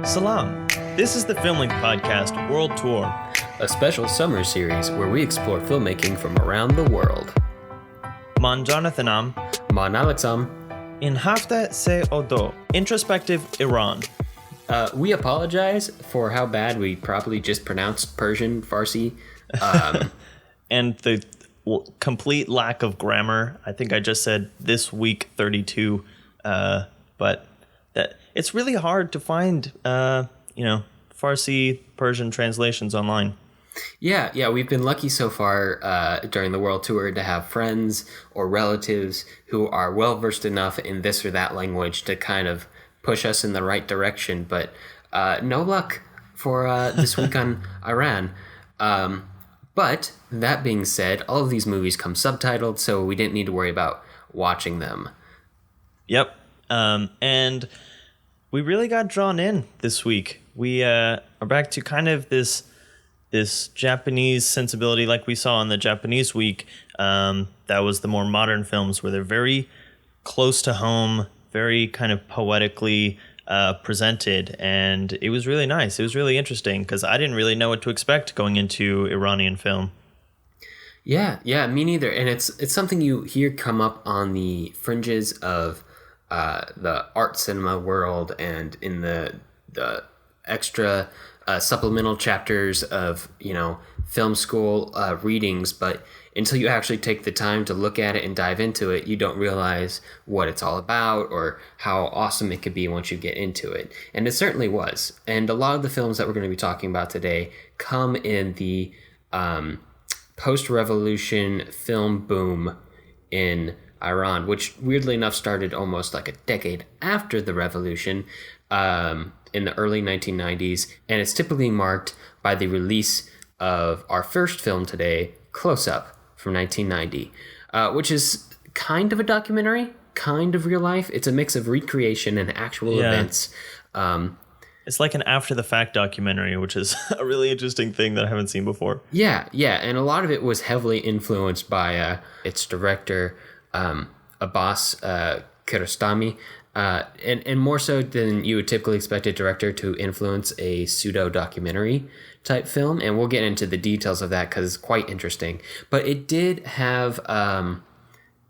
Salam. This is the Filmlink Podcast World Tour, a special summer series where we explore filmmaking from around the world. Man Jonathanam, Man Alexam. In Hafta Se Odo, Introspective, Iran. We apologize for how bad we probably just pronounced Persian, Farsi. And the complete lack of grammar. I think I just said this week 32, but that it's really hard to find, Farsi, Persian translations online. Yeah, we've been lucky so far during the world tour to have friends or relatives who are well-versed enough in this or that language to kind of push us in the right direction, but no luck for this week on Iran. But that being said, all of these movies come subtitled, so we didn't need to worry about watching them. Yep. And we really got drawn in this week. We are back to kind of this Japanese sensibility like we saw in the Japanese week. That was the more modern films where they're very close to home, very kind of poetically presented. And it was really nice. It was really interesting because I didn't really know what to expect going into Iranian film. Yeah, me neither. And it's something you hear come up on the fringes of the art cinema world and in the extra supplemental chapters of, film school readings. But until you actually take the time to look at it and dive into it, you don't realize what it's all about or how awesome it could be once you get into it. And it certainly was. And a lot of the films that we're going to be talking about today come in the post-revolution film boom in Iran, which weirdly enough started almost like a decade after the revolution in the early 1990s. And it's typically marked by the release of our first film today, Close Up, from 1990, which is kind of a documentary, kind of real life. It's a mix of recreation and actual events. It's like an after-the-fact documentary, which is a really interesting thing that I haven't seen before. Yeah, and a lot of it was heavily influenced by its director, Abbas Kiarostami, and more so than you would typically expect a director to influence a pseudo-documentary type film. And we'll get into the details of that because it's quite interesting. But it did have,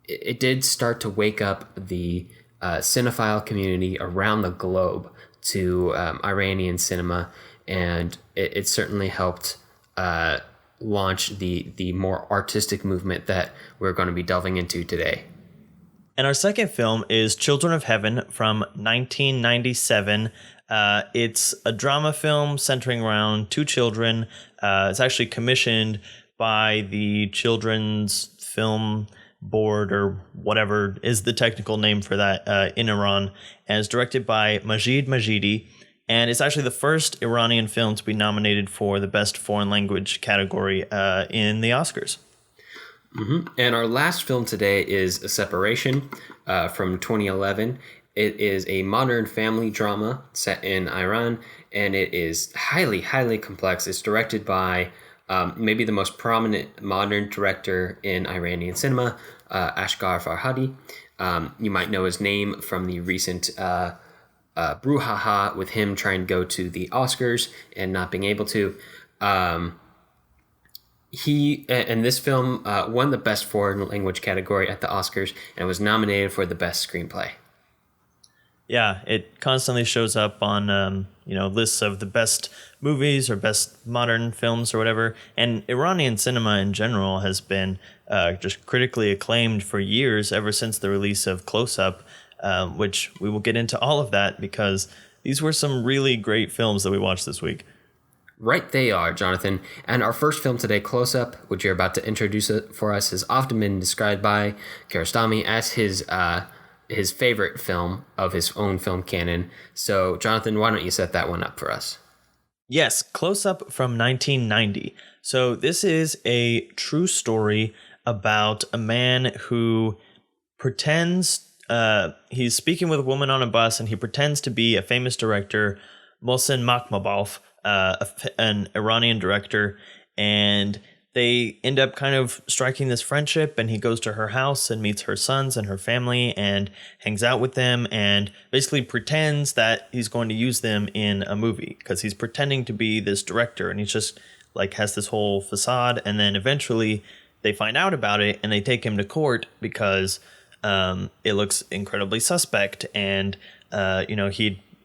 it did start to wake up the cinephile community around the globe to Iranian cinema, and it certainly helped launch the more artistic movement that we're going to be delving into today. And our second film is Children of Heaven from 1997. It's a drama film centering around two children. It's actually commissioned by the Children's Film Board, or whatever is the technical name for that, in Iran, and it's directed by Majid Majidi. And it's actually the first Iranian film to be nominated for the Best Foreign Language category in the Oscars. Mm-hmm. And our last film today is A Separation from 2011. It is a modern family drama set in Iran, and it is highly, highly complex. It's directed by maybe the most prominent modern director in Iranian cinema, Ashghar Farhadi. You might know his name from the recent brouhaha with him trying to go to the Oscars and not being able to. He and this film won the Best Foreign Language category at the Oscars and was nominated for the Best Screenplay. Yeah, it constantly shows up on lists of the best movies or best modern films or whatever. And Iranian cinema in general has been just critically acclaimed for years, ever since the release of Close Up, which we will get into all of that because these were some really great films that we watched this week. Right they are, Jonathan. And our first film today, Close Up, which you're about to introduce for us, has often been described by Kiarostami as his favorite film of his own film canon. So, Jonathan, why don't you set that one up for us? Yes, Close Up from 1990. So this is a true story about a man who pretends he's speaking with a woman on a bus, and he pretends to be a famous director, Mohsen Makhmalbaf, an Iranian director, and they end up kind of striking this friendship, and he goes to her house and meets her sons and her family and hangs out with them and basically pretends that he's going to use them in a movie because he's pretending to be this director, and he's just like has this whole facade. And then eventually they find out about it and they take him to court because it looks incredibly suspect. And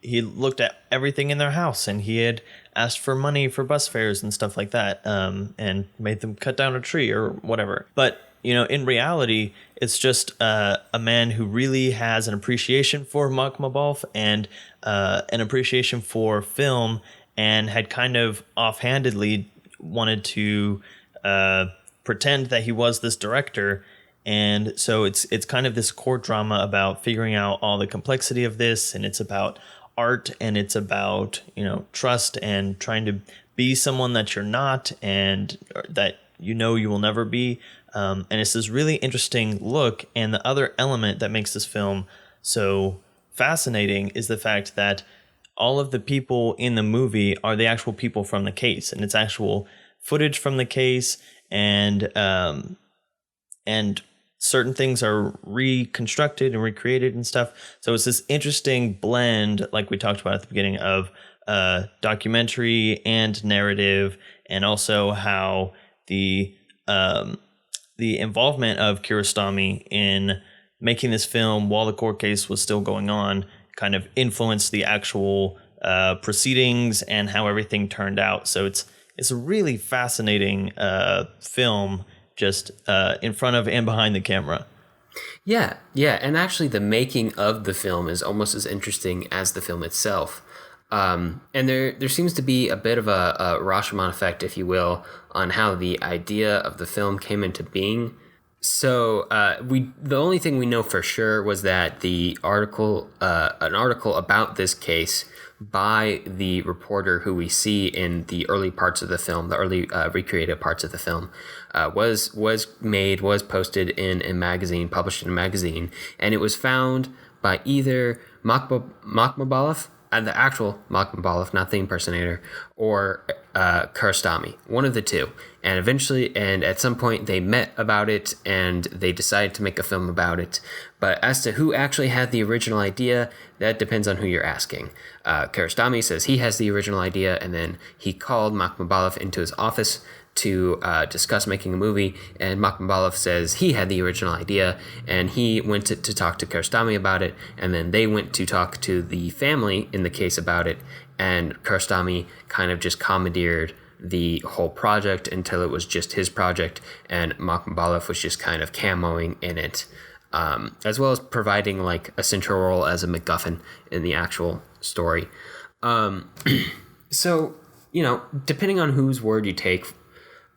he looked at everything in their house, and he had asked for money for bus fares and stuff like that, and made them cut down a tree or whatever. But, in reality, it's just a man who really has an appreciation for Makhmalbaf and an appreciation for film, and had kind of offhandedly wanted to pretend that he was this director. And so it's kind of this court drama about figuring out all the complexity of this, and it's about art, and it's about trust and trying to be someone that you're not and that you will never be, and it's this really interesting look. And the other element that makes this film so fascinating is the fact that all of the people in the movie are the actual people from the case, and it's actual footage from the case, and certain things are reconstructed and recreated and stuff. So it's this interesting blend, like we talked about at the beginning, of documentary and narrative, and also how the involvement of Kiarostami in making this film while the court case was still going on kind of influenced the actual proceedings and how everything turned out. So it's a really fascinating film, just in front of and behind the camera. Yeah, and actually the making of the film is almost as interesting as the film itself. And there seems to be a bit of a Rashomon effect, if you will, on how the idea of the film came into being. So the only thing we know for sure was that an article about this case by the reporter who we see in the early parts of the film, the early recreated parts of the film, was posted in a magazine, published in a magazine, and it was found by either Makhmalbaf, and the actual Makhmalbaf, not the impersonator, or Kiarostami, one of the two. And eventually, and at some point, they met about it, and they decided to make a film about it. But as to who actually had the original idea, that depends on who you're asking. Kiarostami says he has the original idea, and then he called Makhmalbaf into his office to discuss making a movie, and Makhmalbaf says he had the original idea, and he went to talk to Kiarostami about it, and then they went to talk to the family in the case about it, and Kiarostami kind of just commandeered the whole project until it was just his project, and Makhmalbaf was just kind of camoing in it, as well as providing like a central role as a MacGuffin in the actual story. So, depending on whose word you take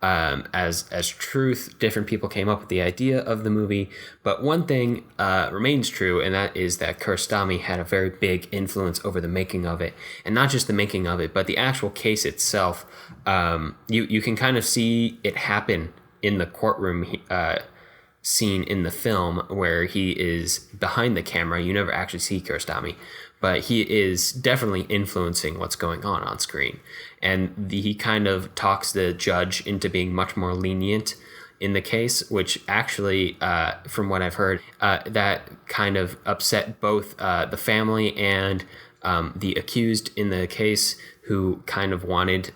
as truth, different people came up with the idea of the movie. But one thing remains true, and that is that Kiarostami had a very big influence over the making of it. And not just the making of it, but the actual case itself. You can kind of see it happen in the courtroom scene in the film where he is behind the camera. You never actually see Kiarostami, but he is definitely influencing what's going on screen. And he kind of talks the judge into being much more lenient in the case, which actually, from what I've heard, that kind of upset both the family and the accused in the case, who kind of wanted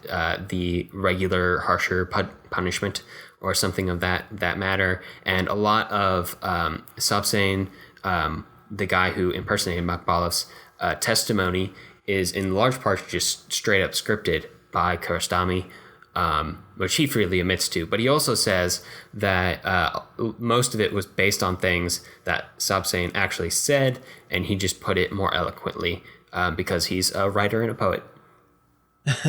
the regular, harsher punishment or something of that matter. And a lot of Sabsain, the guy who impersonated Makhmalbaf's testimony, is in large part just straight up scripted by Kiarostami, which he freely admits to. But he also says that most of it was based on things that Sabsain actually said, and he just put it more eloquently because he's a writer and a poet.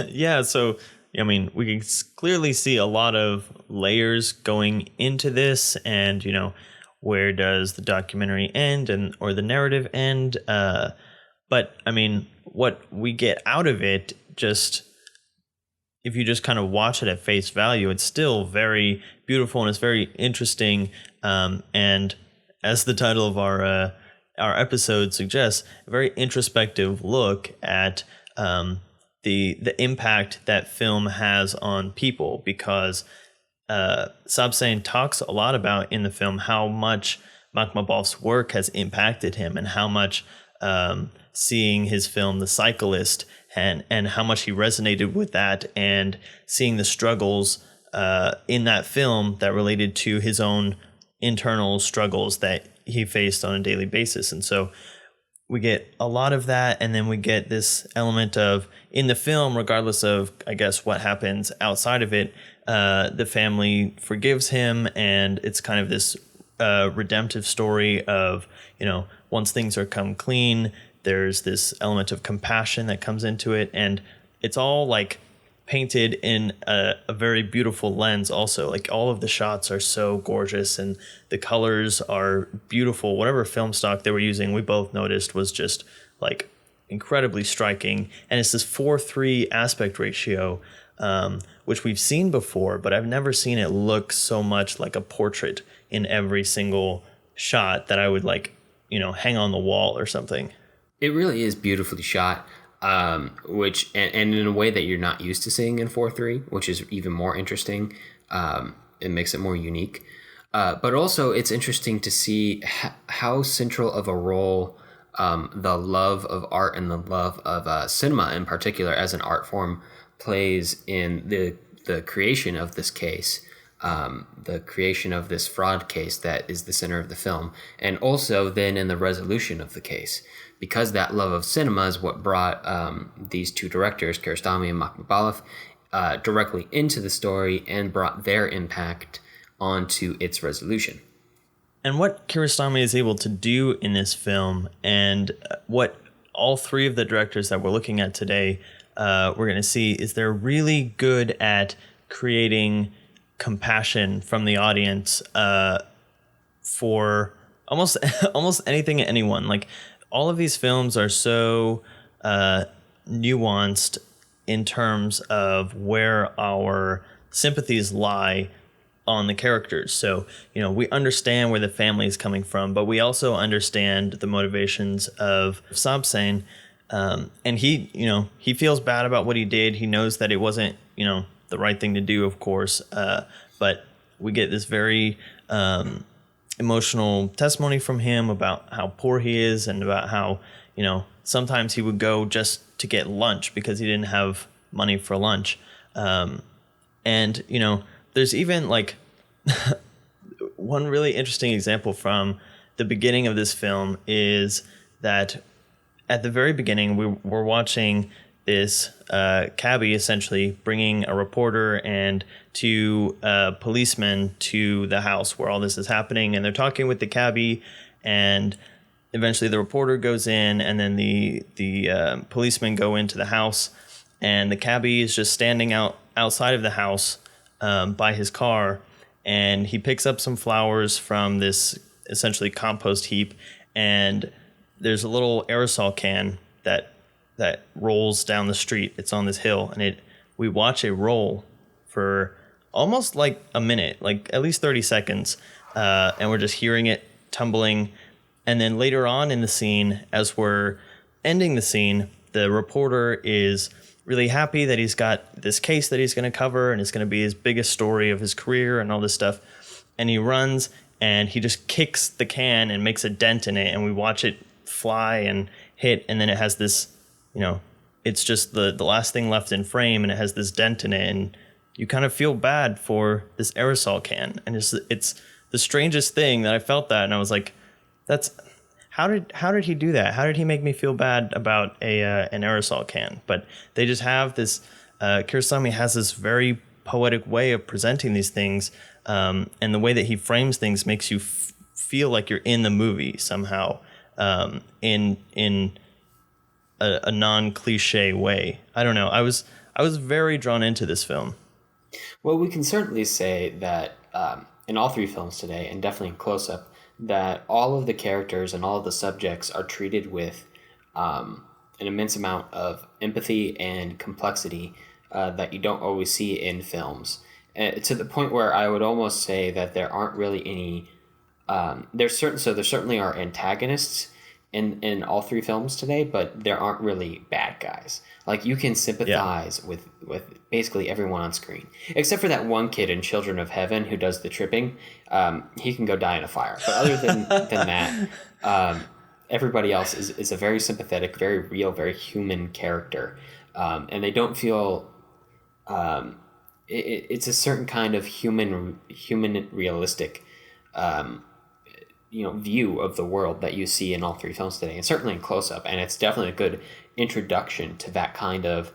Yeah, so I mean, we can clearly see a lot of layers going into this, and where does the documentary end or the narrative end? But I mean, what we get out of it, just if you just kind of watch it at face value, it's still very beautiful and it's very interesting. And as the title of our episode suggests, a very introspective look at the impact that film has on people, because Sabsane talks a lot about in the film how much Makhmatov's work has impacted him, and how much seeing his film The Cyclist, and how much he resonated with that, and seeing the struggles in that film that related to his own internal struggles that he faced on a daily basis. And so we get a lot of that, and then we get this element of, in the film, regardless of, I guess, what happens outside of it, the family forgives him, and it's kind of this redemptive story of, once things are come clean, there's this element of compassion that comes into it, and it's all like painted in a very beautiful lens also. Like, all of the shots are so gorgeous, and the colors are beautiful. Whatever film stock they were using, we both noticed, was just like incredibly striking. And it's this 4:3 aspect ratio, which we've seen before, but I've never seen it look so much like a portrait in every single shot that I would hang on the wall or something. It really is beautifully shot, which and in a way that you're not used to seeing in 4:3, which is even more interesting. It makes it more unique. But also, it's interesting to see how central of a role the love of art and the love of cinema in particular as an art form plays in the creation of this case, the creation of this fraud case that is the center of the film, and also then in the resolution of the case. Because that love of cinema is what brought these two directors, Kiarostami and Makhmatov, directly into the story and brought their impact onto its resolution. And what Kiarostami is able to do in this film, and what all three of the directors that we're looking at today we're going to see, is they're really good at creating compassion from the audience for almost anything and anyone. Like, all of these films are so nuanced in terms of where our sympathies lie on the characters. So, we understand where the family is coming from, but we also understand the motivations of Sabsane. And he feels bad about what he did. He knows that it wasn't, the right thing to do, of course. But we get this very emotional testimony from him about how poor he is, and about how, sometimes he would go just to get lunch because he didn't have money for lunch. And, there's even one really interesting example from the beginning of this film is that at the very beginning, we're watching this cabbie essentially bringing a reporter and two policemen to the house where all this is happening, and they're talking with the cabbie, and eventually the reporter goes in, and then the policemen go into the house, and the cabbie is just standing outside of the house by his car, and he picks up some flowers from this essentially compost heap, and there's a little aerosol can that rolls down the street. It's on this hill, and we watch it roll for almost like a minute, like at least 30 seconds, and we're just hearing it tumbling. And then later on in the scene, as we're ending the scene, the reporter is really happy that he's got this case that he's going to cover, and it's going to be his biggest story of his career and all this stuff. And he runs, and he just kicks the can and makes a dent in it, and we watch it fly and hit, and then it has this, it's just the last thing left in frame, and it has this dent in it, and you kind of feel bad for this aerosol can. And it's the strangest thing that I felt that, and I was like, how did he do that? How did he make me feel bad about an aerosol can? But they just have this, Kiarostami has this very poetic way of presenting these things, and the way that he frames things makes you feel like you're in the movie somehow, in a non-cliche way. I don't know. I was very drawn into this film. Well, we can certainly say that in all three films today, and definitely in Close Up, that all of the characters and all of the subjects are treated with an immense amount of empathy and complexity that you don't always see in films. To the point where I would almost say that there aren't really any. There certainly are antagonists in all three films today, but there aren't really bad guys. Like, you can sympathize with basically everyone on screen, except for that one kid in Children of Heaven who does the tripping. He can go die in a fire. But other than that, everybody else is a very sympathetic, very real, very human character, and they don't feel. It's a certain kind of human realistic view of the world that you see in all three films today, and certainly in Close Up. And it's definitely a good introduction to that kind of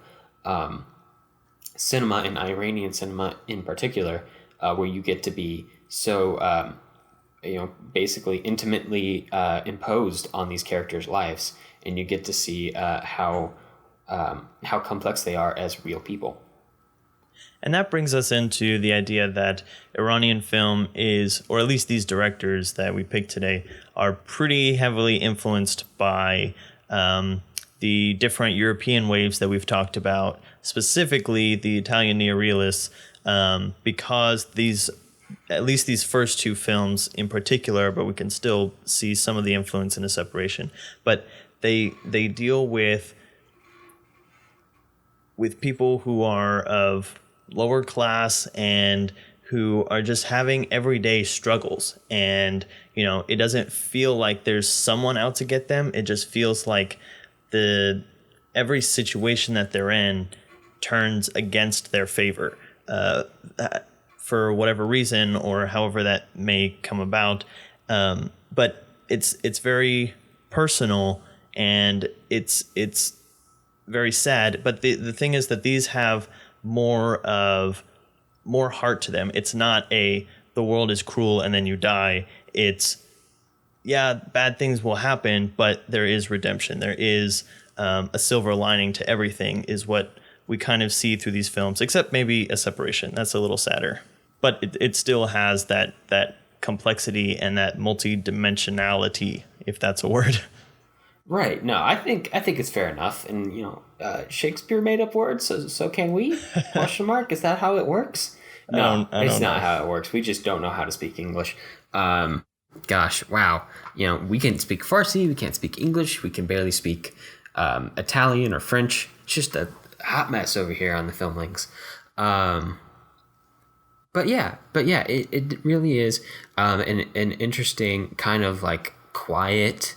cinema, and Iranian cinema in particular, where you get to be so basically intimately imposed on these characters' lives, and you get to see how complex they are as real people. And that brings us into the idea that Iranian film is, or at least these directors that we picked today, are pretty heavily influenced by the different European waves that we've talked about, specifically the Italian neorealists, because at least these first two films in particular, but we can still see some of the influence in a separation, but they deal with people who are of lower class and who are just having everyday struggles. And, it doesn't feel like there's someone out to get them. It just feels like every situation that they're in turns against their favor, for whatever reason or however that may come about. But it's very personal, and it's very sad. But the thing is that these have more heart to them. It's not the world is cruel and then you die. It's, bad things will happen, but there is redemption. There is a silver lining to everything, is what we kind of see through these films, except maybe a separation. That's a little sadder. But it still has that complexity and that multidimensionality, if that's a word. Right. No, I think it's fair enough. And, Shakespeare made up words, so can we? Question mark? Is that how it works? No, it's not how it works. We just don't know how to speak English. Gosh, wow. We can speak Farsi, we can't speak English, we can barely speak Italian or French. It's just a hot mess over here on the film links. But yeah, it really is an interesting kind of like quiet,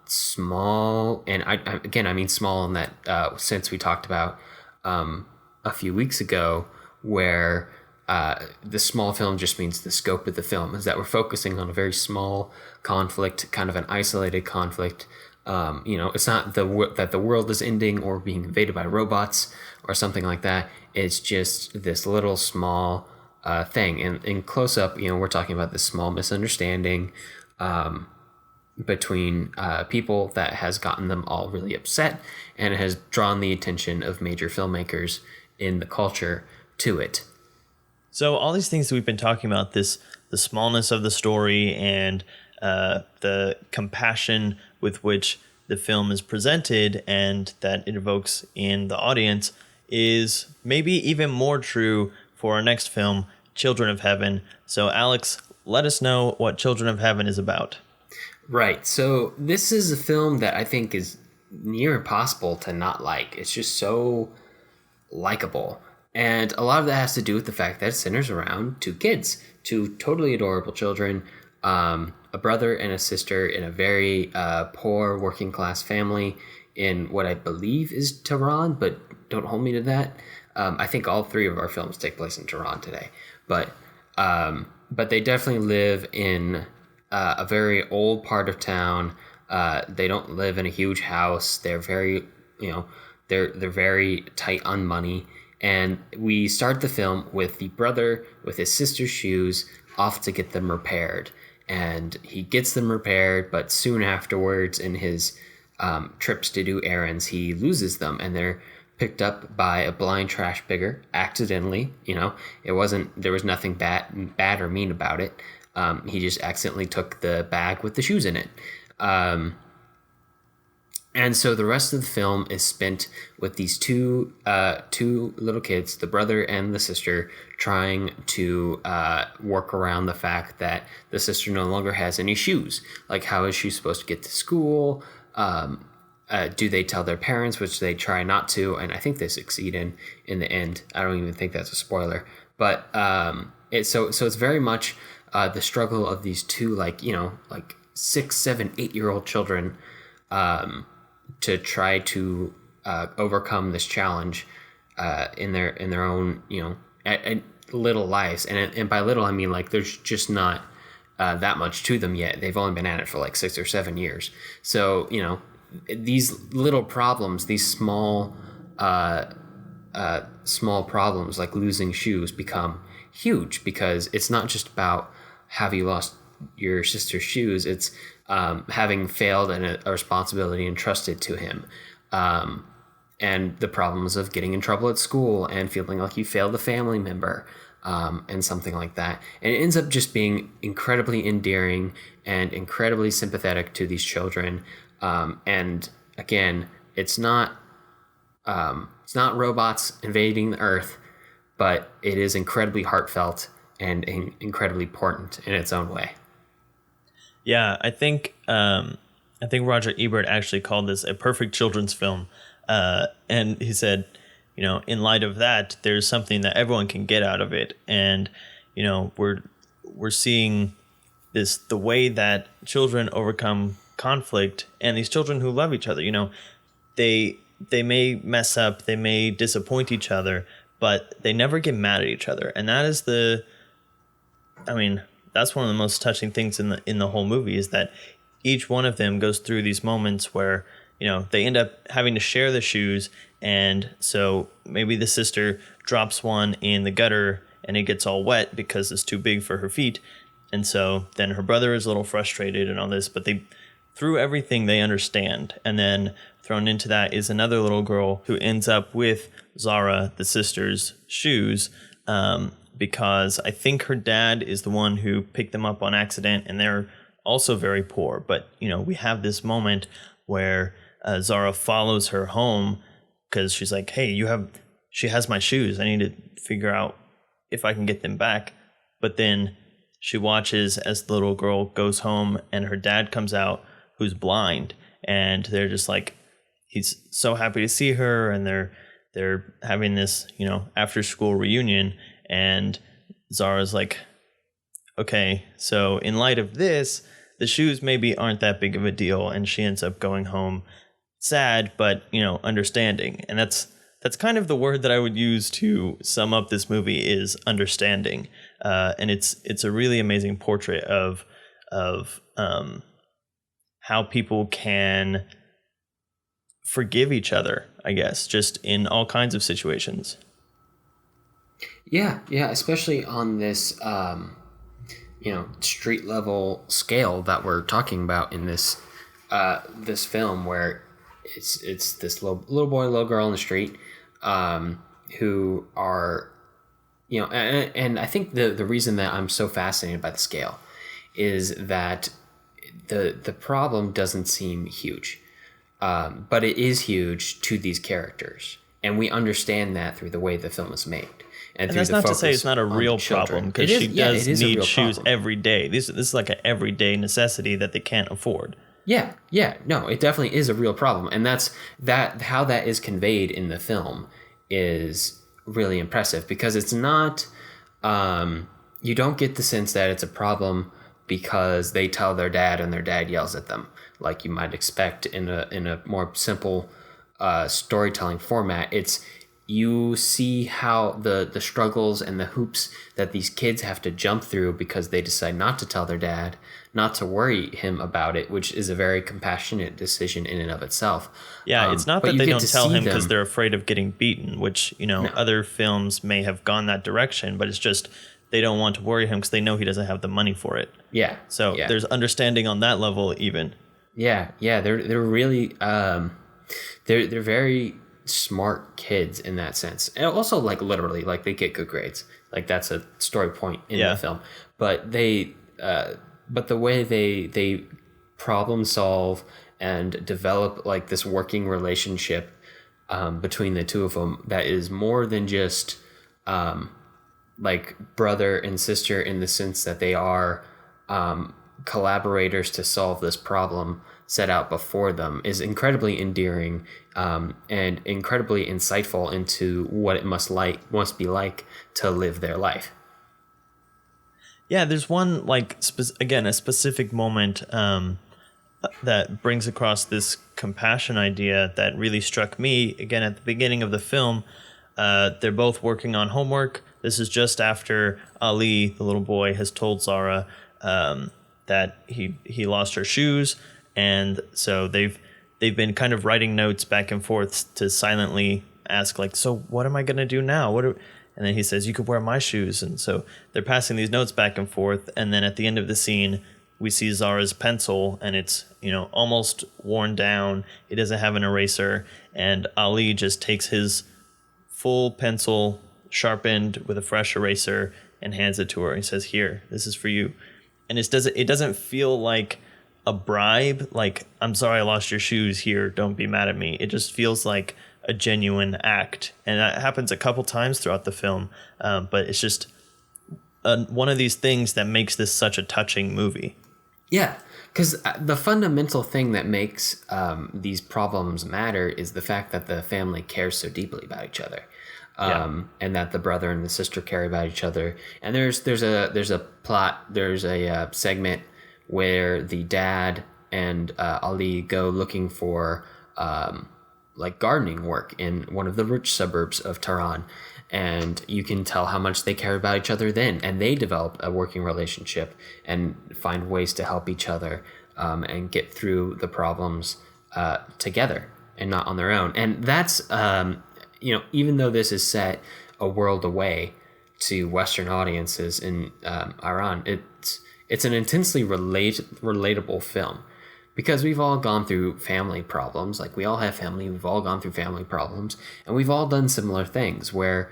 small, and I mean small in that sense we talked about a few weeks ago, where the small film just means the scope of the film is that we're focusing on a very small conflict, kind of an isolated conflict. It's not that the world is ending or being invaded by robots or something like that. It's just this little small thing. And in Close Up, we're talking about this small misunderstanding between people that has gotten them all really upset, and it has drawn the attention of major filmmakers in the culture to it. So all these things that we've been talking about, the smallness of the story and the compassion with which the film is presented and that it evokes in the audience, is maybe even more true for our next film, Children of Heaven. So Alex, let us know what Children of Heaven is about. Right. So this is a film that I think is near impossible to not like. It's just so likable. And a lot of that has to do with the fact that it centers around two kids, two totally adorable children, a brother and a sister in a very poor working class family in what I believe is Tehran, but don't hold me to that. I think all three of our films take place in Tehran today, but they definitely live in a very old part of town. They don't live in a huge house. They're very, they're very tight on money. And we start the film with the brother with his sister's shoes off to get them repaired. And he gets them repaired, but soon afterwards in his trips to do errands, he loses them, and they're picked up by a blind trash pigger accidentally. There was nothing bad or mean about it. He just accidentally took the bag with the shoes in it. And so the rest of the film is spent with these two little kids, the brother and the sister, trying to work around the fact that the sister no longer has any shoes. Like, how is she supposed to get to school? Do they tell their parents, which they try not to, and I think they succeed in the end. I don't even think that's a spoiler, but so it's very much the struggle of these two, like 6, 7, 8-year-old children, to try to overcome this challenge in their own at little lives, and by little I mean like there's just not that much to them yet. They've only been at it for like 6 or 7 years, so these little problems, these small problems like losing shoes become huge, because it's not just about have you lost your sister's shoes, it's having failed in a responsibility entrusted to him, and the problems of getting in trouble at school and feeling like you failed a family member, and something like that. And it ends up just being incredibly endearing and incredibly sympathetic to these children. And again, it's not robots invading the Earth, but it is incredibly heartfelt and incredibly important in its own way. Yeah, I think Roger Ebert actually called this a perfect children's film, and he said, in light of that, there's something that everyone can get out of it, and we're seeing the way that children overcome conflict, and these children who love each other, they may mess up, they may disappoint each other, but they never get mad at each other, and that is that's one of the most touching things in the whole movie, is that each one of them goes through these moments where they end up having to share the shoes, and so maybe the sister drops one in the gutter and it gets all wet because it's too big for her feet, and so then her brother is a little frustrated and all this, but through everything they understand. And then thrown into that is another little girl who ends up with Zara, the sister's shoes, because I think her dad is the one who picked them up on accident, and they're also very poor. But, we have this moment where Zara follows her home because she's like, hey, she has my shoes. I need to figure out if I can get them back. But then she watches as the little girl goes home and her dad comes out, who's blind, and they're just like, he's so happy to see her, and they're having this, after school reunion, and Zara's like, okay, so in light of this, the shoes maybe aren't that big of a deal, and she ends up going home sad, but understanding. And that's kind of the word that I would use to sum up this movie, is understanding. And it's a really amazing portrait of how people can forgive each other, I guess, just in all kinds of situations. Yeah, especially on this, street level scale that we're talking about in this film, where it's this little boy, little girl in the street, who are, and I think the reason that I'm so fascinated by the scale is that the problem doesn't seem huge, but it is huge to these characters, and we understand that through the way the film is made. And that's not to say it's not a real problem, because she does need shoes every day. This is like an everyday necessity that they can't afford. Yeah, no, it definitely is a real problem, and how that is conveyed in the film is really impressive, because it's not. You don't get the sense that it's a problem because they tell their dad and their dad yells at them, like you might expect in a more simple storytelling format. It's, you see how the struggles and the hoops that these kids have to jump through because they decide not to tell their dad, not to worry him about it, which is a very compassionate decision in and of itself. Yeah, it's not that they don't tell him because they're afraid of getting beaten, which, no. Other films may have gone that direction, but it's just they don't want to worry him because they know he doesn't have the money for it. Yeah. So there's understanding on that level even. Yeah, they're really they're very smart kids in that sense, and also like literally, like they get good grades, like that's a story point in the film, but the way they problem solve and develop like this working relationship between the two of them that is more than just like brother and sister, in the sense that they are collaborators to solve this problem set out before them, is incredibly endearing and incredibly insightful into what it must be like to live their life. Yeah, there's one like again a specific moment that brings across this compassion idea that really struck me. Again, at the beginning of the film, they're both working on homework. This is just after Ali, the little boy, has told Zara that he lost her shoes, and so they've been kind of writing notes back and forth to silently ask, like, so what am I gonna do now? And then he says, you could wear my shoes. And so they're passing these notes back and forth. And then at the end of the scene, we see Zara's pencil, and it's, almost worn down. He doesn't have an eraser. And Ali just takes his full pencil, sharpened with a fresh eraser, and hands it to her. He says, here, this is for you. And it doesn't feel like a bribe, like, I'm sorry I lost your shoes, here, don't be mad at me. It just feels like a genuine act, and that happens a couple times throughout the film, but it's just one of these things that makes this such a touching movie. Yeah, because the fundamental thing that makes these problems matter is the fact that the family cares so deeply about each other, and that the brother and the sister care about each other. And there's a segment where the dad and Ali go looking for like gardening work in one of the rich suburbs of Tehran, and you can tell how much they care about each other then, and they develop a working relationship and find ways to help each other and get through the problems together and not on their own. And that's even though this is set a world away to Western audiences in Iran, it's an intensely relatable film. Because we've all gone through family problems. Like, we all have family. We've all gone through family problems. And we've all done similar things where,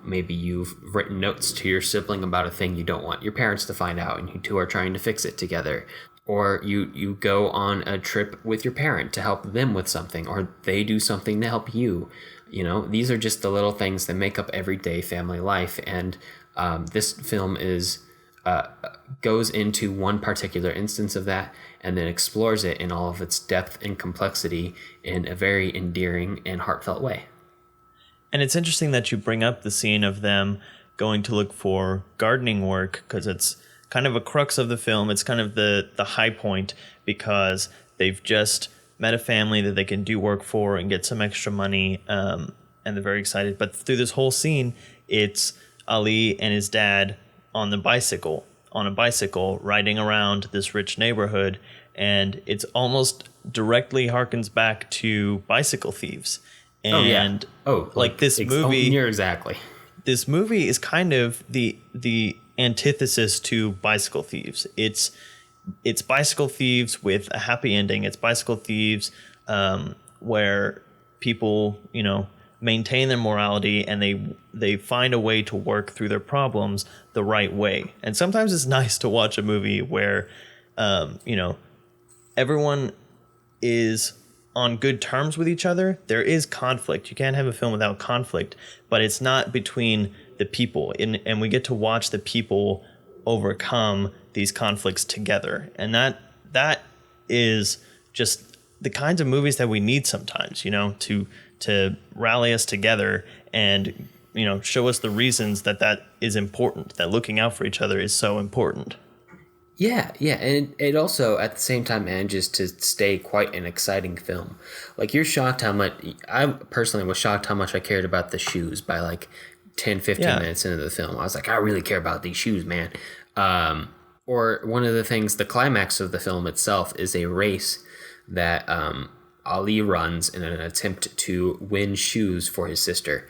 maybe you've written notes to your sibling about a thing you don't want your parents to find out, and you two are trying to fix it together. Or you go on a trip with your parent to help them with something, or they do something to help you. These are just the little things that make up everyday family life. And this film goes into one particular instance of that, and then explores it in all of its depth and complexity in a very endearing and heartfelt way. And it's interesting that you bring up the scene of them going to look for gardening work, because it's kind of a crux of the film. It's kind of the high point, because they've just met a family that they can do work for and get some extra money, and they're very excited. But through this whole scene, it's Ali and his dad on a bicycle riding around this rich neighborhood, and it's almost directly harkens back to Bicycle Thieves. And this movie, you're exactly. This movie is kind of the antithesis to Bicycle Thieves. It's Bicycle Thieves with a happy ending. It's Bicycle Thieves where people, maintain their morality, and they find a way to work through their problems the right way. And sometimes it's nice to watch a movie where, everyone is on good terms with each other. There is conflict. You can't have a film without conflict, but it's not between the people. And we get to watch the people overcome these conflicts together. And that is just the kinds of movies that we need sometimes, to rally us together and, show us the reasons that is important, that looking out for each other is so important. Yeah, and it also, at the same time, manages to stay quite an exciting film. Like, you're shocked how much, I personally was shocked how much I cared about the shoes by like 10, 15 minutes into the film. I was like, I really care about these shoes, man. Or one of the things, the climax of the film itself is a race that Ali runs in an attempt to win shoes for his sister.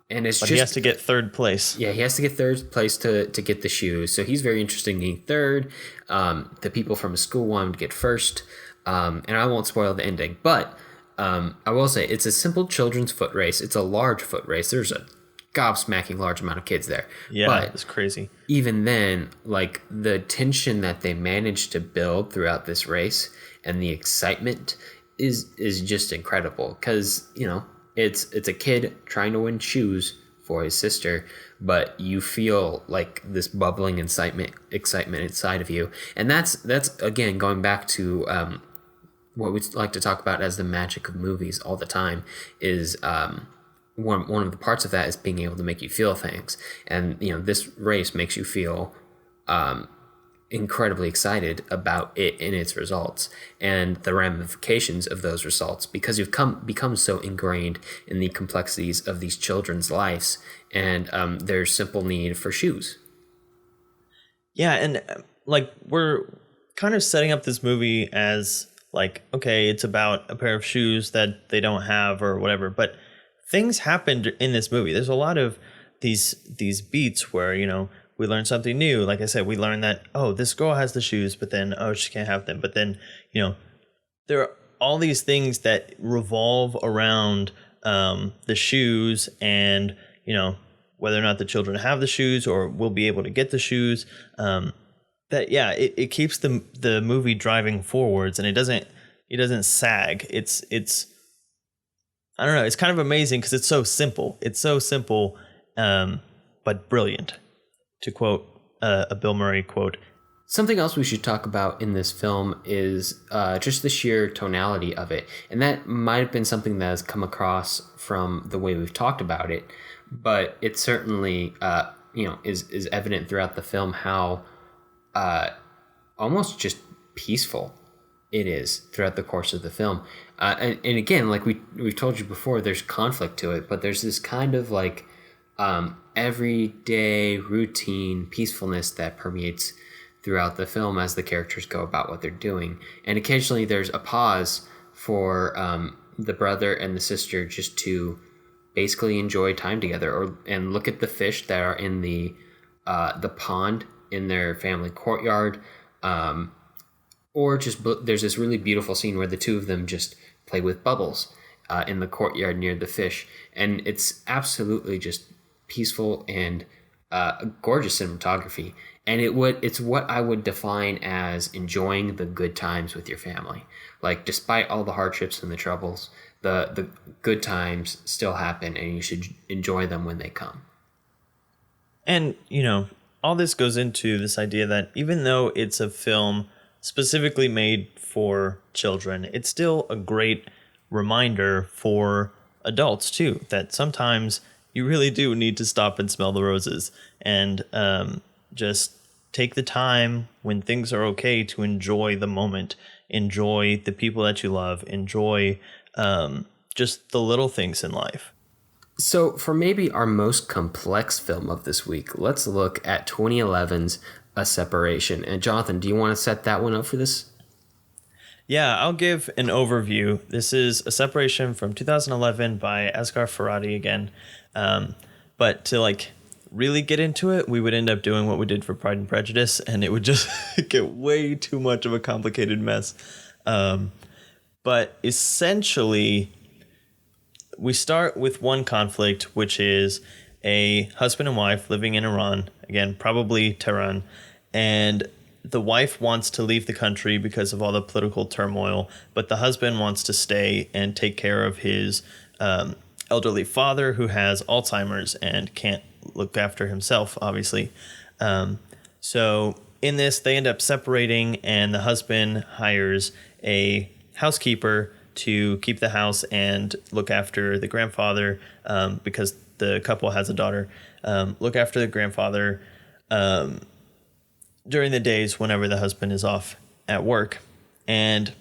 And it's he has to get third place. Yeah, he has to get third place to get the shoes. So he's very interested in getting third. The people from his school want him to get first. And I won't spoil the ending. But I will say, it's a simple children's foot race. It's a large foot race. There's a gobsmacking large amount of kids there. Yeah, But it's crazy. even then, like the tension that they managed to build throughout this race and the excitement is just incredible, because it's a kid trying to win shoes for his sister, but you feel like this bubbling excitement inside of you. And that's again going back to what we like to talk about as the magic of movies all the time, is one of the parts of that is being able to make you feel things. And this race makes you feel incredibly excited about it and its results and the ramifications of those results, because you've become so ingrained in the complexities of these children's lives and their simple need for shoes. Yeah, and like we're kind of setting up this movie as like, okay, it's about a pair of shoes that they don't have or whatever, but things happened in this movie. There's a lot of these beats where we learn something new. Like I said, we learn that, oh, this girl has the shoes, but then, oh, she can't have them. But then, there are all these things that revolve around the shoes and, whether or not the children have the shoes or will be able to get the shoes. It keeps the movie driving forwards, and it doesn't sag. It's I don't know. It's kind of amazing because it's so simple. It's so simple, but brilliant. To quote a Bill Murray quote. Something else we should talk about in this film is just the sheer tonality of it. And that might have been something that has come across from the way we've talked about it, but it certainly is evident throughout the film how almost just peaceful it is throughout the course of the film. And again, like we've told you before, there's conflict to it, but there's this kind of like everyday routine peacefulness that permeates throughout the film as the characters go about what they're doing. And occasionally there's a pause for the brother and the sister just to basically enjoy time together and look at the fish that are in the pond in their family courtyard. Or just there's this really beautiful scene where the two of them just play with bubbles in the courtyard near the fish. And it's absolutely just peaceful and gorgeous cinematography. And it's what I would define as enjoying the good times with your family. Like, despite all the hardships and the troubles, the good times still happen, and you should enjoy them when they come. And, all this goes into this idea that even though it's a film specifically made for children, it's still a great reminder for adults, too, that sometimes you really do need to stop and smell the roses and just take the time when things are okay to enjoy the moment, enjoy the people that you love, enjoy just the little things in life. So for maybe our most complex film of this week, let's look at 2011's A Separation. And Jonathan, do you want to set that one up for this? Yeah, I'll give an overview. This is A Separation from 2011 by Asghar Farhadi again. But to really get into it, we would end up doing what we did for Pride and Prejudice, and it would just get way too much of a complicated mess. But essentially, we start with one conflict, which is a husband and wife living in Iran, again, probably Tehran, and the wife wants to leave the country because of all the political turmoil, but the husband wants to stay and take care of his elderly father who has Alzheimer's and can't look after himself, obviously. So in this, they end up separating, and the husband hires a housekeeper to keep the house and look after the grandfather, because the couple has a daughter, look after the grandfather during the days whenever the husband is off at work. And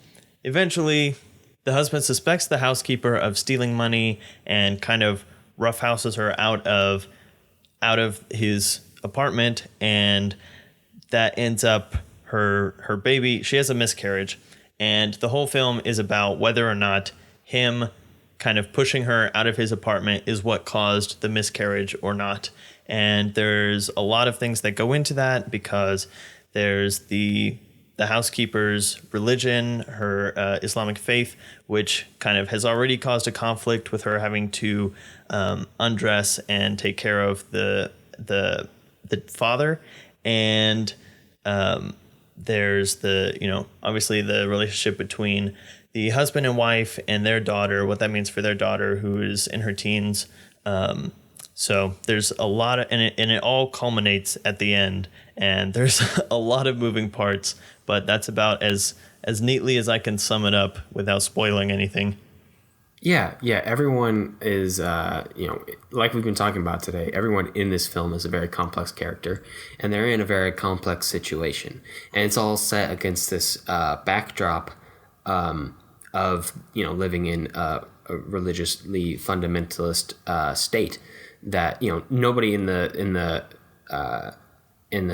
eventually the husband suspects the housekeeper of stealing money and kind of roughhouses her out of his apartment, and that ends up her baby. She has a miscarriage, and the whole film is about whether or not him kind of pushing her out of his apartment is what caused the miscarriage or not. And there's a lot of things that go into that, because there's the the housekeeper's religion, her Islamic faith, which kind of has already caused a conflict with her having to undress and take care of the father, and there's obviously the relationship between the husband and wife and their daughter, what that means for their daughter who is in her teens. So there's a lot of, and it all culminates at the end, and there's a lot of moving parts, but that's about as neatly as I can sum it up without spoiling anything. Yeah, everyone is, like we've been talking about today, everyone in this film is a very complex character, and they're in a very complex situation. And it's all set against this backdrop of, living in a religiously fundamentalist state that, nobody in the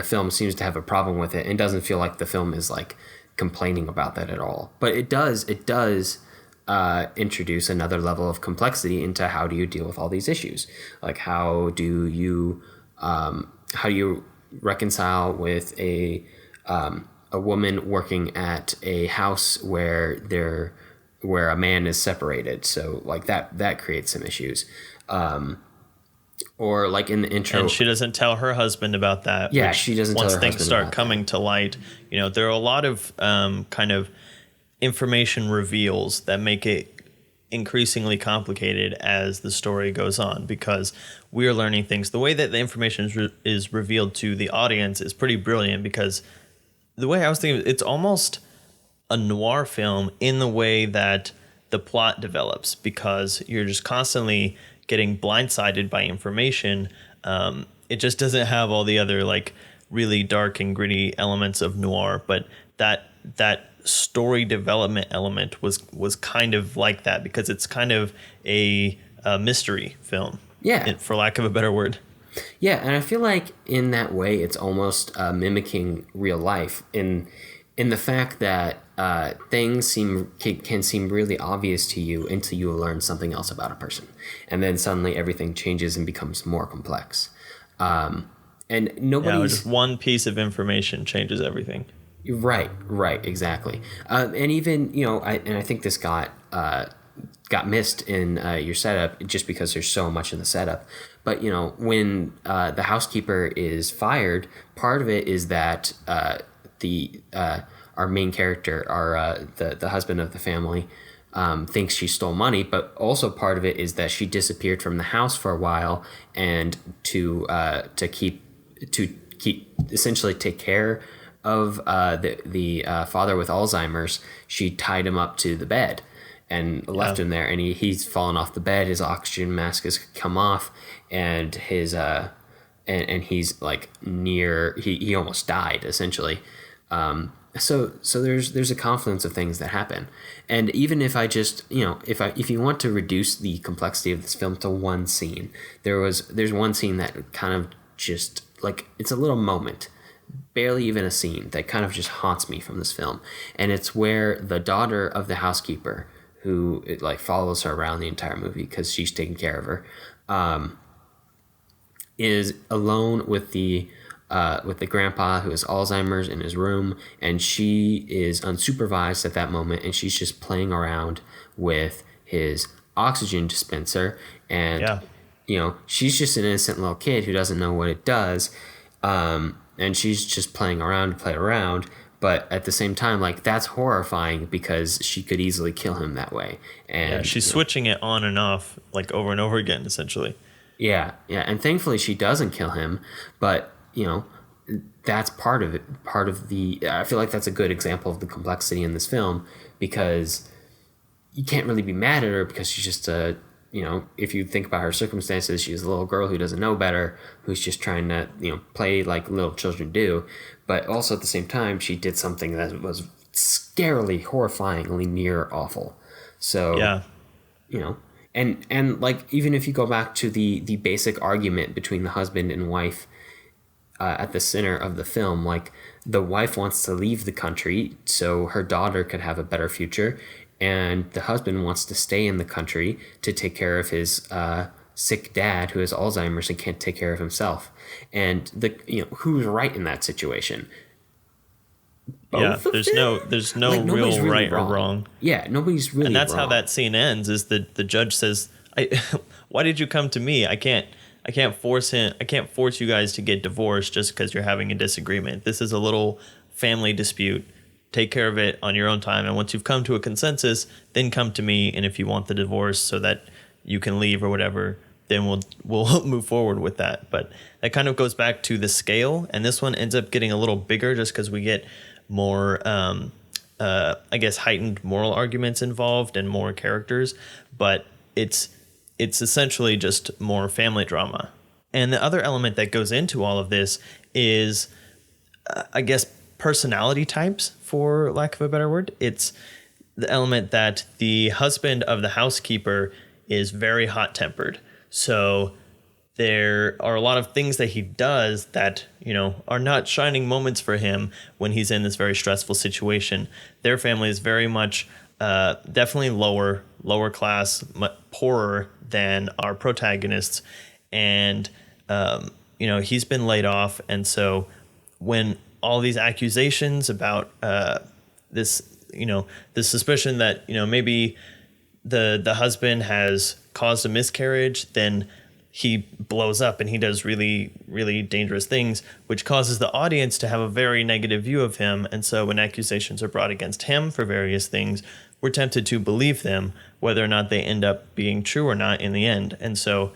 film seems to have a problem with it, and doesn't feel like the film is like complaining about that at all. But it does introduce another level of complexity into how do you deal with all these issues. Like how do you reconcile with a woman working at a house where a man is separated. So like that creates some issues. Or like in the intro, and she doesn't tell her husband about that. Yeah, she doesn't tell her husband. Once things start coming to light, there are a lot of kind of information reveals that make it increasingly complicated as the story goes on, because we're learning things. The way that the information is revealed to the audience is pretty brilliant, because the way I was thinking, it's almost a noir film in the way that the plot develops, because you're just constantly getting blindsided by information. It just doesn't have all the other like really dark and gritty elements of noir, but that story development element was kind of like that, because it's kind of a mystery film. Yeah, for lack of a better word. Yeah, and I feel like in that way, it's almost mimicking real life in the fact that things can seem really obvious to you until you learn something else about a person, and then suddenly everything changes and becomes more complex. And nobody's just one piece of information changes everything. Right, exactly. And even I think this got missed in your setup just because there's so much in the setup. But when the housekeeper is fired, part of it is that our main character, the husband of the family, thinks she stole money, but also part of it is that she disappeared from the house for a while, and to essentially take care of the father with Alzheimer's, she tied him up to the bed and left him there, and he's fallen off the bed. His oxygen mask has come off, and his and he's like he almost died essentially. So there's a confluence of things that happen, and even if I just if you want to reduce the complexity of this film to one scene, there's one scene that kind of just like, it's a little moment, barely even a scene, that kind of just haunts me from this film, and it's where the daughter of the housekeeper, who follows her around the entire movie because she's taking care of her, is alone with the grandpa who has Alzheimer's in his room, and she is unsupervised at that moment, and she's just playing around with his oxygen dispenser, and she's just an innocent little kid who doesn't know what it does, and she's just playing around to play around, but at the same time, that's horrifying because she could easily kill him that way, and she's switching it on and off over and over again essentially. And thankfully she doesn't kill him, but that's part of it. I feel like that's a good example of the complexity in this film, because you can't really be mad at her because she's just if you think about her circumstances, she's a little girl who doesn't know better, who's just trying to, play like little children do. But also at the same time, she did something that was scarily, horrifyingly near awful. So, and even if you go back to the basic argument between the husband and wife, at the center of the film, the wife wants to leave the country so her daughter could have a better future, and the husband wants to stay in the country to take care of his sick dad who has Alzheimer's and can't take care of himself. And who's right in that situation? both of them? There's no Like, nobody's real really right or wrong. Yeah, nobody's really And that's how wrong. that scene ends, is that the judge says, why did you come to me? I can't force you guys to get divorced just because you're having a disagreement. This is a little family dispute. Take care of it on your own time, and once you've come to a consensus, then come to me, and if you want the divorce so that you can leave or whatever, then we'll move forward with that. But that kind of goes back to the scale, and this one ends up getting a little bigger just because we get more I guess heightened moral arguments involved and more characters, but it's essentially just more family drama. And the other element that goes into all of this is I guess personality types, for lack of a better word. It's the element that the husband of the housekeeper is very hot-tempered. So there are a lot of things that he does that, are not shining moments for him when he's in this very stressful situation. Their family is very much definitely lower class, poorer than our protagonists. And, he's been laid off. And so when all these accusations about this suspicion that, maybe the husband has caused a miscarriage, then he blows up and he does really, really dangerous things, which causes the audience to have a very negative view of him. And so when accusations are brought against him for various things, we're tempted to believe them, whether or not they end up being true or not in the end. And so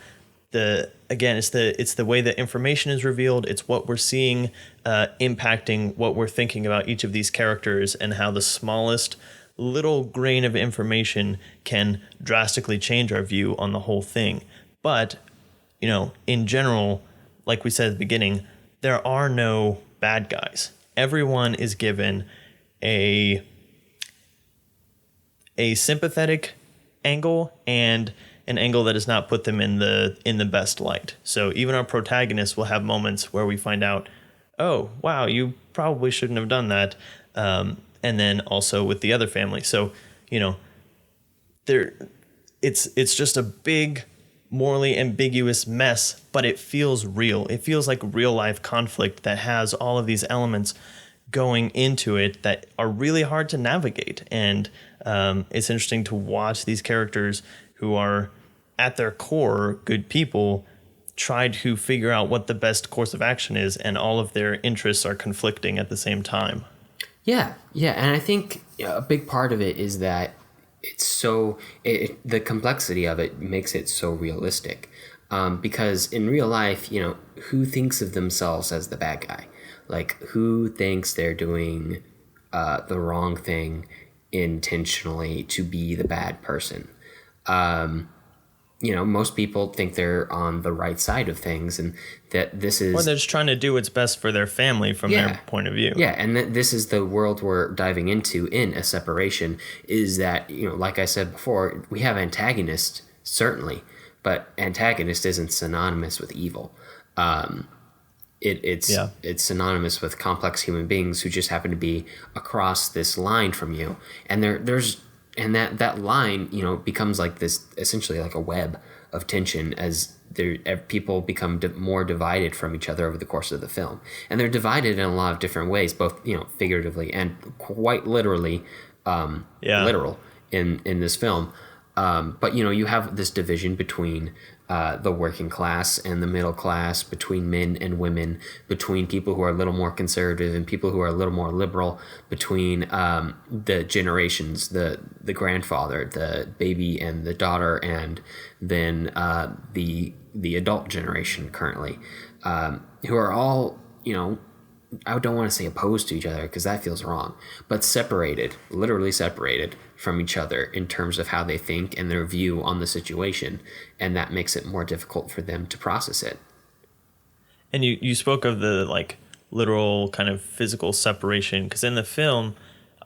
it's the way that information is revealed. It's what we're seeing impacting what we're thinking about each of these characters, and how the smallest little grain of information can drastically change our view on the whole thing. But, in general, like we said at the beginning, there are no bad guys. Everyone is given a sympathetic angle and an angle that does not put them in the best light. So even our protagonists will have moments where we find out, oh, wow, you probably shouldn't have done that. And then also with the other family. So, it's just a big, morally ambiguous mess, but it feels real. It feels like real life conflict that has all of these elements going into it that are really hard to navigate. And it's interesting to watch these characters who are at their core good people try to figure out what the best course of action is, and all of their interests are conflicting at the same time. Yeah, and I think a big part of it is that the complexity of it makes it so realistic. Because in real life, who thinks of themselves as the bad guy? Like, who thinks they're doing the wrong thing intentionally to be the bad person? Most people think they're on the right side of things, and that this is... Or they're just trying to do what's best for their family from their point of view. Yeah, and this is the world we're diving into in A Separation, is that, like I said before, we have antagonists, certainly, but antagonist isn't synonymous with evil. It's synonymous with complex human beings who just happen to be across this line from you, and that line becomes like this, essentially like a web of tension, as people become more divided from each other over the course of the film, and they're divided in a lot of different ways, both figuratively and quite literally, literal in this film. But you have this division between the working class and the middle class, between men and women, between people who are a little more conservative and people who are a little more liberal, between the generations, the grandfather, the baby and the daughter, and then the adult generation currently, who are all, I don't want to say opposed to each other because that feels wrong, but literally separated from each other in terms of how they think and their view on the situation, and that makes it more difficult for them to process it. And you spoke of the literal kind of physical separation, because in the film,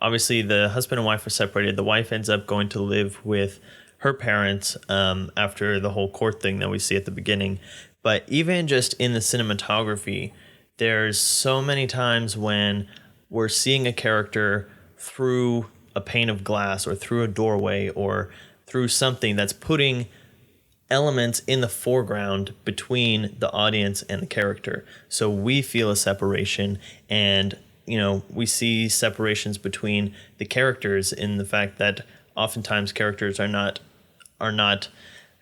obviously the husband and wife are separated. The wife ends up going to live with her parents after the whole court thing that we see at the beginning. But even just in the cinematography, there's so many times when we're seeing a character through a pane of glass or through a doorway or through something that's putting elements in the foreground between the audience and the character. So we feel a separation, and we see separations between the characters in the fact that oftentimes characters are not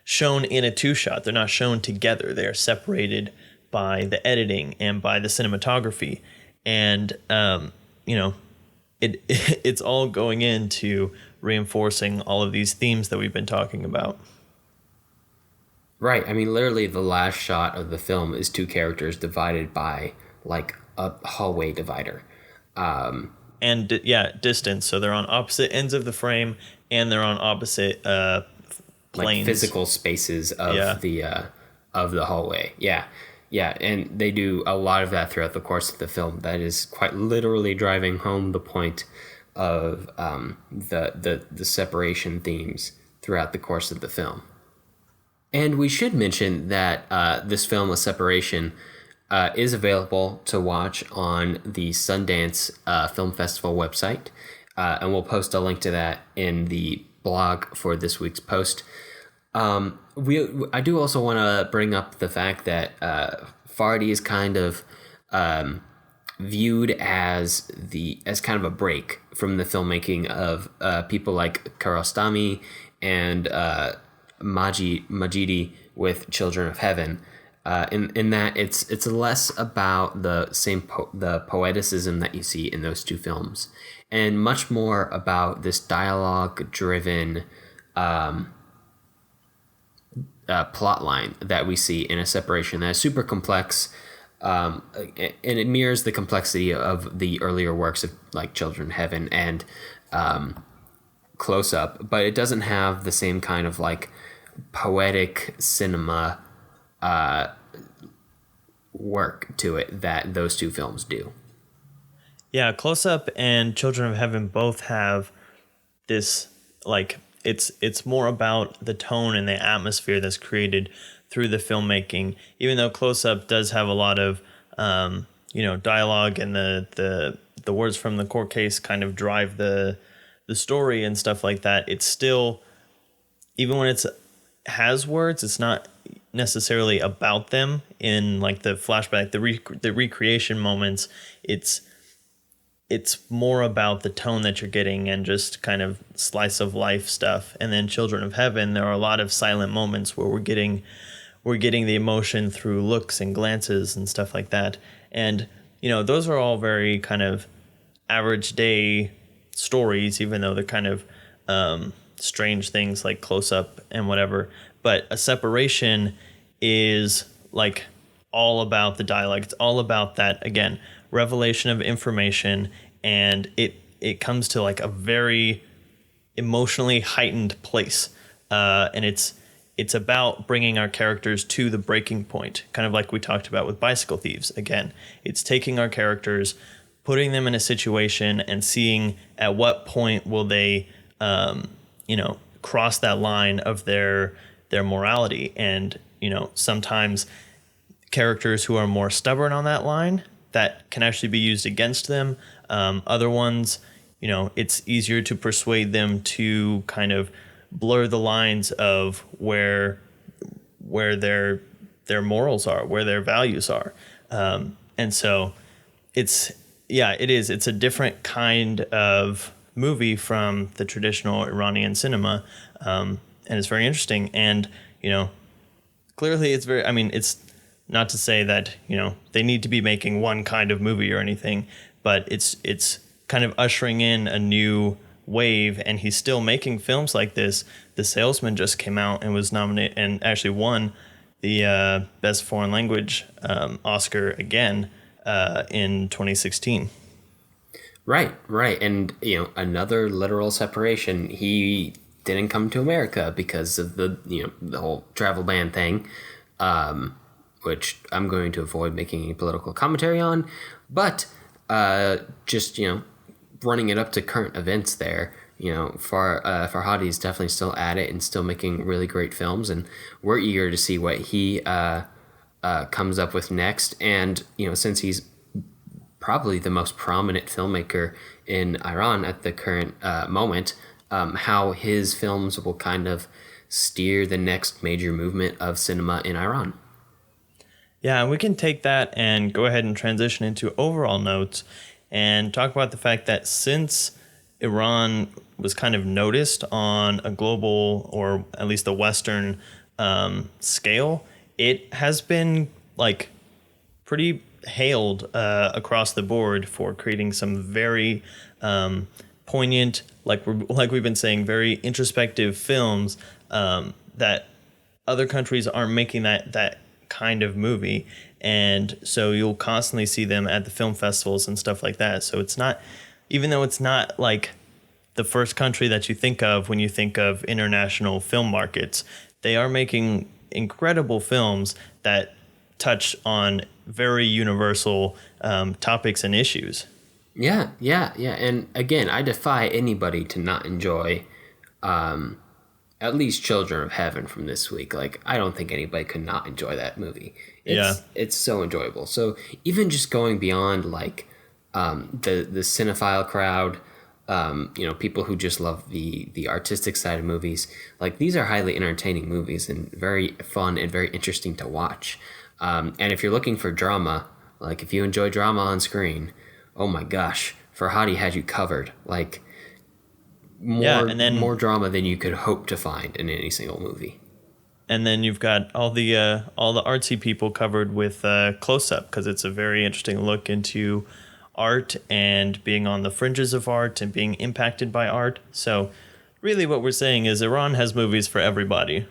shown in a two-shot. They're not shown together. They are separated by the editing and by the cinematography. And, it's all going into reinforcing all of these themes that we've been talking about. Right. I mean, literally the last shot of the film is two characters divided by like a hallway divider. And distance. So they're on opposite ends of the frame, and they're on opposite planes. Like physical spaces of the hallway. Yeah. Yeah, and they do a lot of that throughout the course of the film. That is quite literally driving home the point of the separation themes throughout the course of the film. And we should mention that this film, A Separation, is available to watch on the Sundance Film Festival website. And we'll post a link to that in the blog for this week's post. I do also want to bring up the fact that Farhadi is kind of viewed as kind of a break from the filmmaking of people like Kiarostami and Majidi with Children of Heaven. In that it's less about the poeticism that you see in those two films, and much more about this dialogue-driven plot line that we see in A Separation that is super complex, and it mirrors the complexity of the earlier works of like Children of Heaven and Close Up, but it doesn't have the same kind of like poetic cinema work to it that those two films do. Yeah, Close Up and Children of Heaven both have this like it's more about the tone and the atmosphere that's created through the filmmaking. Even though Close Up does have a lot of dialogue, and the words from the court case kind of drive the story and stuff like that, it's still, even when it has words, it's not necessarily about them in like the flashback, the recreation moments. It's more about the tone that you're getting and just kind of slice of life stuff. And then Children of Heaven, there are a lot of silent moments where we're getting the emotion through looks and glances and stuff like that. And those are all very kind of average day stories, even though they're kind of strange things like Close Up and whatever. But A Separation is like all about the dialogue. It's all about that, again, revelation of information, and it comes to like a very emotionally heightened place, and it's about bringing our characters to the breaking point, kind of like we talked about with Bicycle Thieves. Again, it's taking our characters, putting them in a situation, and seeing at what point will they cross that line of their morality. And sometimes characters who are more stubborn on that line, that can actually be used against them. Other ones, it's easier to persuade them to kind of blur the lines of where their morals are, where their values are. And so it's a different kind of movie from the traditional Iranian cinema. And it's very interesting. And, clearly it's not to say that, they need to be making one kind of movie or anything, but it's kind of ushering in a new wave, and he's still making films like this. The Salesman just came out and was nominated and actually won the Best Foreign Language Oscar again in 2016. Right. And, another literal separation. He didn't come to America because of the whole travel ban thing, which I'm going to avoid making any political commentary on, but just, running it up to current events there, Farhadi is definitely still at it and still making really great films, and we're eager to see what he comes up with next. And, since he's probably the most prominent filmmaker in Iran at the current moment, how his films will kind of steer the next major movement of cinema in Iran. Yeah, and we can take that and go ahead and transition into overall notes. and talk about the fact that since Iran was kind of noticed on a global, or at least a Western scale, it has been like pretty hailed across the board for creating some very poignant, like we've been saying, very introspective films that other countries aren't making that kind of movie. And so you'll constantly see them at the film festivals and stuff like that. So it's not, even though it's not like the first country that you think of when you think of international film markets, they are making incredible films that touch on very universal topics and issues. Yeah. And again, I defy anybody to not enjoy at least Children of Heaven from this week. Like, I don't think anybody could not enjoy that movie. It's so enjoyable. So even just going beyond like the cinephile crowd, people who just love the artistic side of movies, like these are highly entertaining movies and very fun and very interesting to watch. And if you're looking for drama, like if you enjoy drama on screen, oh my gosh, Farhadi had you covered. Like more drama than you could hope to find in any single movie. And then you've got all the artsy people covered with Close Up, because it's a very interesting look into art and being on the fringes of art and being impacted by art. So really what we're saying is Iran has movies for everybody.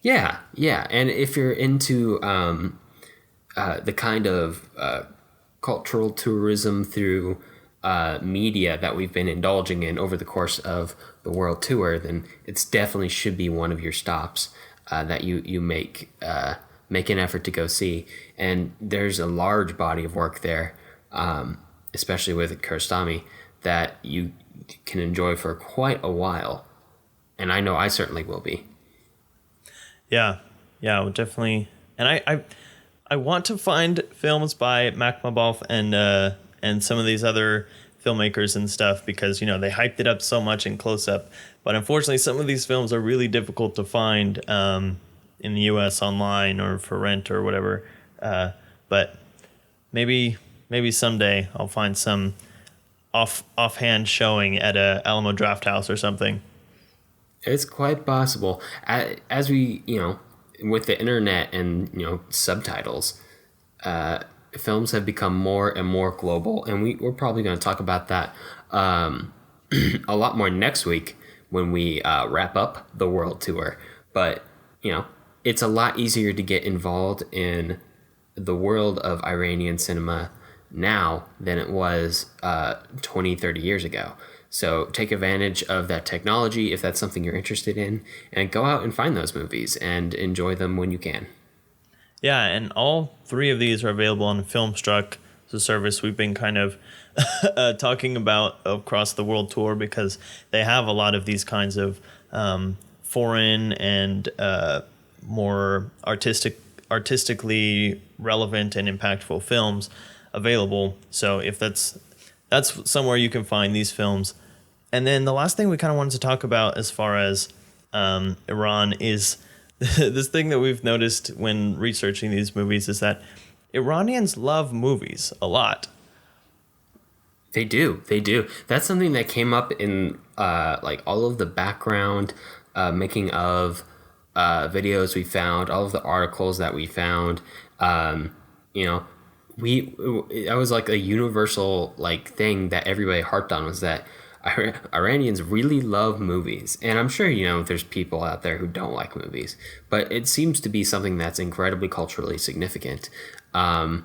Yeah. And if you're into the kind of cultural tourism through media that we've been indulging in over the course of the world tour, then it's definitely should be one of your stops that you make an effort to go see. And there's a large body of work there, especially with Kiarostami, that you can enjoy for quite a while. And I know I certainly will be. Yeah, well, definitely. And I want to find films by Makhmalbaf and some of these other filmmakers and stuff, because, they hyped it up so much in Close Up. But unfortunately, some of these films are really difficult to find in the U.S. online or for rent or whatever. But maybe someday I'll find some offhand showing at a Alamo Draft House or something. It's quite possible. As we, with the internet and, subtitles, films have become more and more global. And we're probably going to talk about that a lot more next week when we wrap up the world tour. But, it's a lot easier to get involved in the world of Iranian cinema now than it was 20, 30 years ago. So take advantage of that technology if that's something you're interested in, and go out and find those movies and enjoy them when you can. Yeah, and all three of these are available on Filmstruck, the service we've been kind of talking about across the world tour, because they have a lot of these kinds of foreign and more artistically relevant and impactful films available. So if that's somewhere you can find these films. And then the last thing we kind of wanted to talk about as far as Iran is this thing that we've noticed when researching these movies is that Iranians love movies a lot. They do. That's something that came up in like all of the background making of videos we found, all of the articles that we found. That was like a universal like thing that everybody harped on, was that Iranians really love movies. And I'm sure, there's people out there who don't like movies, but it seems to be something that's incredibly culturally significant. And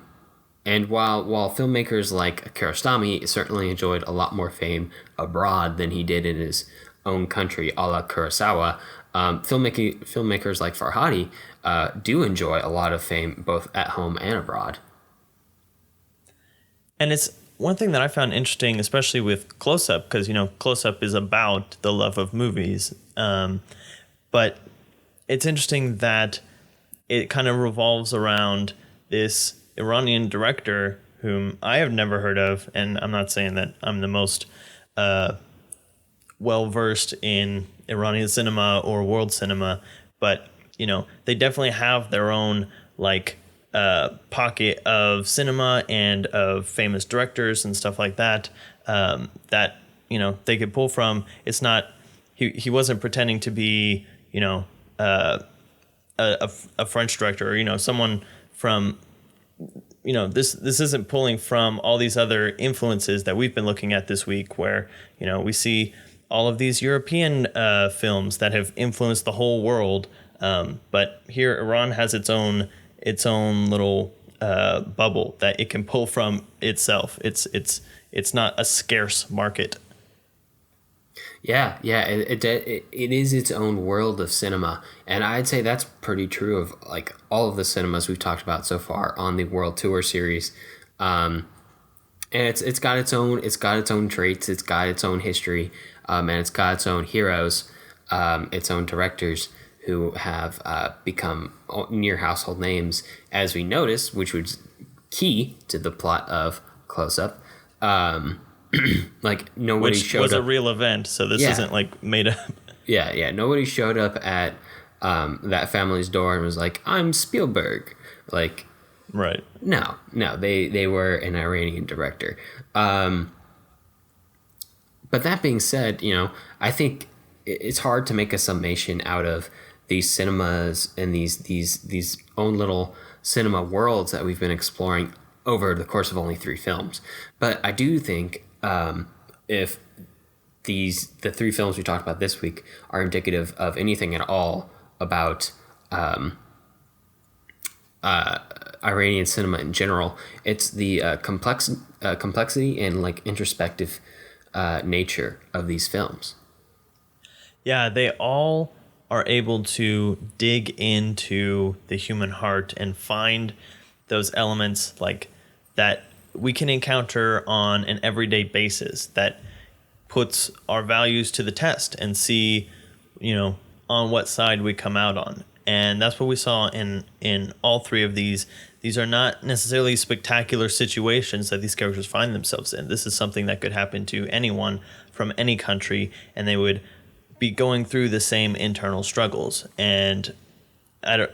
while filmmakers like Kiarostami certainly enjoyed a lot more fame abroad than he did in his own country, a la Kurosawa, filmmakers like Farhadi do enjoy a lot of fame both at home and abroad. And it's one thing that I found interesting, especially with Close Up, because, Close Up is about the love of movies. But it's interesting that it kind of revolves around this Iranian director whom I have never heard of. And I'm not saying that I'm the most well-versed in Iranian cinema or world cinema, but, they definitely have their own, like, pocket of cinema and of famous directors and stuff like that, that they could pull from. It's not he wasn't pretending to be a French director or someone from this isn't pulling from all these other influences that we've been looking at this week, where we see all of these European films that have influenced the whole world, but here Iran has its own little bubble that it can pull from itself. It's not a scarce market. Yeah, it is its own world of cinema, and I'd say that's pretty true of like all of the cinemas we've talked about so far on the World Tour series. And it's got its own traits, it's got its own history, and it's got its own heroes, its own directors who have become near household names, as we noticed, which was key to the plot of Close Up. Like nobody showed up. Which was a real event, so this isn't like made up. Yeah. Nobody showed up at that family's door and was like, "I'm Spielberg." Like, right? No. They were an Iranian director. But that being said, I think it's hard to make a summation out of these cinemas and these own little cinema worlds that we've been exploring over the course of only 3 films. But I do think if the 3 films we talked about this week are indicative of anything at all about Iranian cinema in general, it's the complexity and like introspective nature of these films. Yeah, they all are able to dig into the human heart and find those elements like that we can encounter on an everyday basis that puts our values to the test and see, on what side we come out on. And that's what we saw in all 3 of these. These are not necessarily spectacular situations that these characters find themselves in. This is something that could happen to anyone from any country, and they would be going through the same internal struggles. And I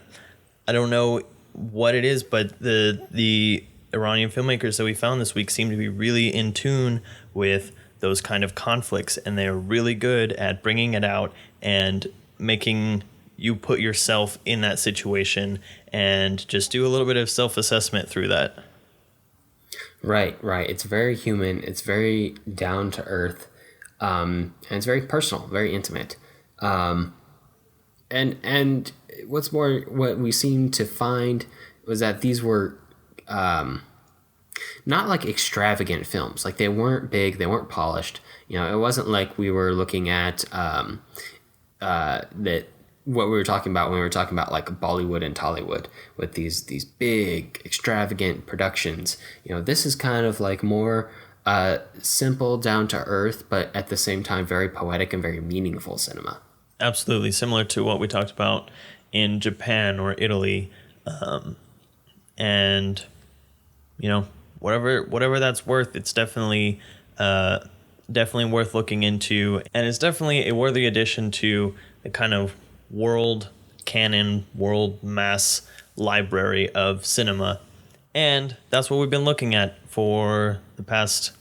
don't know what it is, but the Iranian filmmakers that we found this week seem to be really in tune with those kind of conflicts, and they're really good at bringing it out and making you put yourself in that situation and just do a little bit of self-assessment through that. Right. It's very human. It's very down to earth, and it's very personal, very intimate. And what's more, what we seemed to find was that these were not like extravagant films. Like they weren't big, they weren't polished. It wasn't like we were looking at that what we were talking about when we were talking about like Bollywood and Tollywood with these big extravagant productions. This is kind of like more simple, down to earth, but at the same time very poetic and very meaningful cinema. Absolutely similar to what we talked about in Japan or Italy, and whatever that's worth, it's definitely worth looking into, and it's definitely a worthy addition to the kind of world canon, world mass library of cinema. And that's what we've been looking at for the past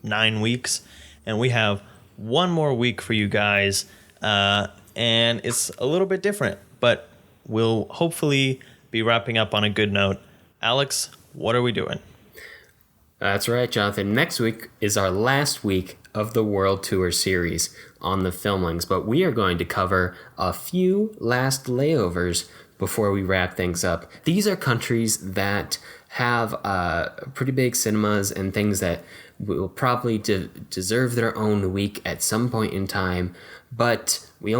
9 weeks, and we have one more week for you guys, and it's a little bit different, but we'll hopefully be wrapping up on a good note. Alex, what are we doing? That's right, Jonathan. Next week is our last week of the World Tour series on the Filmlings, but we are going to cover a few last layovers before we wrap things up. These are countries that have pretty big cinemas and things that will probably deserve their own week at some point in time, but we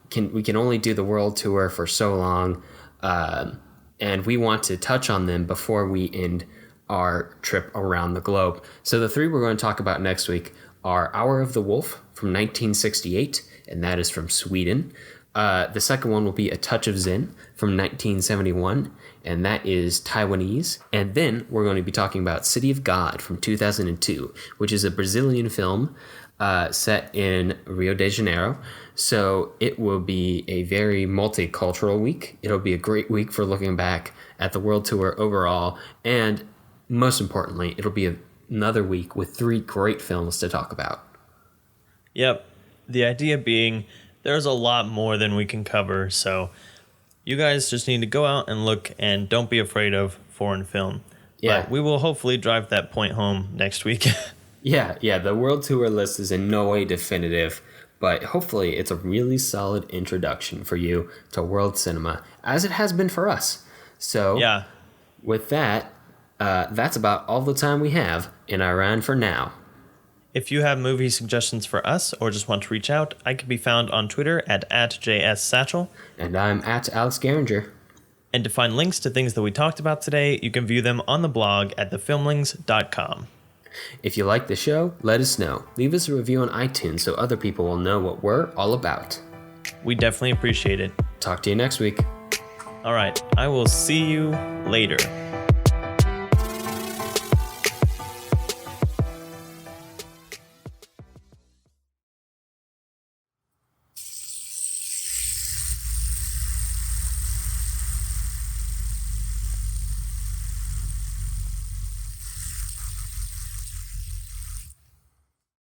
can only do the World Tour for so long, and we want to touch on them before we end our trip around the globe. So the 3 we're going to talk about next week are Hour of the Wolf from 1968, and that is from Sweden. The second one will be A Touch of Zen from 1971, and that is Taiwanese. And then we're going to be talking about City of God from 2002, which is a Brazilian film set in Rio de Janeiro. So it will be a very multicultural week. It'll be a great week for looking back at the world tour overall. And most importantly, it'll be another week with 3 great films to talk about. Yep. The idea being there's a lot more than we can cover. So you guys just need to go out and look, and don't be afraid of foreign film. Yeah. But we will hopefully drive that point home next week. Yeah. The world tour list is in no way definitive, but hopefully it's a really solid introduction for you to world cinema, as it has been for us. So Yeah. with that, that's about all the time we have in Iran for now. If you have movie suggestions for us or just want to reach out, I can be found on Twitter at @JSSatchel. And I'm at Alex Geringer. And to find links to things that we talked about today, you can view them on the blog at thefilmlings.com. If you like the show, let us know. Leave us a review on iTunes so other people will know what we're all about. We definitely appreciate it. Talk to you next week. All right, I will see you later.